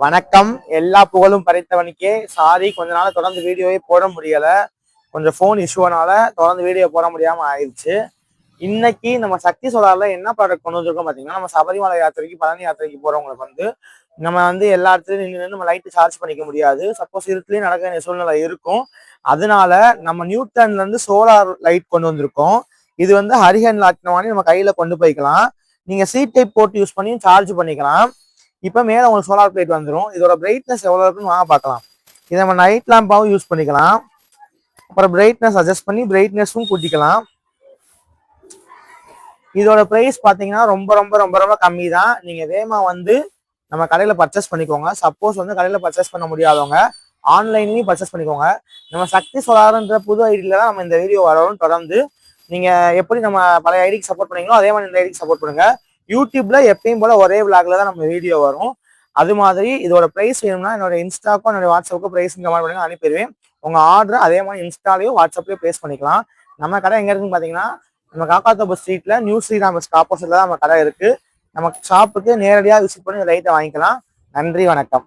வணக்கம். எல்லா புகழும் படைத்தவனுக்கே. சாரி, கொஞ்ச நாள் தொடர்ந்து வீடியோவே போட முடியல. கொஞ்சம் ஃபோன் இஷ்யூனால தொடர்ந்து வீடியோ போட முடியாம ஆயிடுச்சு. இன்னைக்கு நம்ம சக்தி சோலார்ல என்ன ப்ராடக்ட் கொண்டு வந்திருக்கோம் பாத்தீங்கன்னா, நம்ம சபரிமலை யாத்திரைக்கு பழனி யாத்திரைக்கு போறவங்களுக்கு நம்ம எல்லா இடத்துலயும் நின்று நம்ம லைட் சார்ஜ் பண்ணிக்க முடியாது. சப்போஸ் இருட்டுலயும் நடக்க வேண்டிய சூழ்நிலை இருக்கும். அதனால நம்ம நியூட்டன்ல இருந்து சோலார் லைட் கொண்டு வந்திருக்கோம். இது ஹரிஹன் லாட்ன மாதிரி நம்ம கையில கொண்டு போய்க்கலாம். நீங்க சி டைப் போட்டு யூஸ் பண்ணி சார்ஜ் பண்ணிக்கலாம். இப்போ மேலே உங்களுக்கு சோலார் பிளேட் வந்துடும். இதோட பிரைட்னஸ் எவ்வளோ இருக்குன்னு வாங்க பார்க்கலாம். இதை நம்ம நைட் லேம்பாகவும் யூஸ் பண்ணிக்கலாம். அப்புறம் பிரைட்னஸ் அட்ஜஸ்ட் பண்ணி பிரைட்னஸும் கூட்டிக்கலாம். இதோட ப்ரைஸ் பார்த்தீங்கன்னா ரொம்ப ரொம்ப ரொம்ப ரொம்ப கம்மி தான். நீங்கள் வேகமாக நம்ம கடையில் பர்ச்சேஸ் பண்ணிக்கோங்க. சப்போஸ் கடையில் பர்ச்சேஸ் பண்ண முடியாதவங்க ஆன்லைன்லையும் பர்ச்சேஸ் பண்ணிக்கோங்க. நம்ம சக்தி சோலார்ன்ற புது ஐடியில் தான் நம்ம இந்த வீடியோ வரோம். தொடர்ந்து நீங்கள் எப்படி நம்ம பழைய ஐடிக்கு சப்போர்ட் பண்ணீங்களோ அதே மாதிரி இந்த ஐடிக்கு சப்போர்ட் பண்ணுங்க. யூடியூப்ல எப்பயும் போல ஒரே விளாக்ல தான் நம்ம வீடியோ வரும். அது மாதிரி இதோட பிரைஸ் வேணும்னா என்னோட இன்ஸ்டாக்கும் என்னோட வாட்ஸ்அப்புக்கும் பிரைஸ் கமெண்ட் பண்ணுங்க, அனுப்பிடுவேன். உங்க ஆர்டர் அதே மாதிரி இன்ஸ்டாலையும் வாட்ஸ்அப்லயும் பிளேஸ் பண்ணிக்கலாம். நம்ம கடை எங்க இருக்குன்னு பாத்தீங்கன்னா, நம்ம காக்காத்தோப்பு ஸ்ட்ரீட்ல நியூ ஸ்ரீராம் ஆப்போசிட்ல தான் நம்ம கடை இருக்கு. நம்ம ஷாப்புக்கு நேரடியாக விசிட் பண்ணி லைட்டை வாங்கிக்கலாம். நன்றி, வணக்கம்.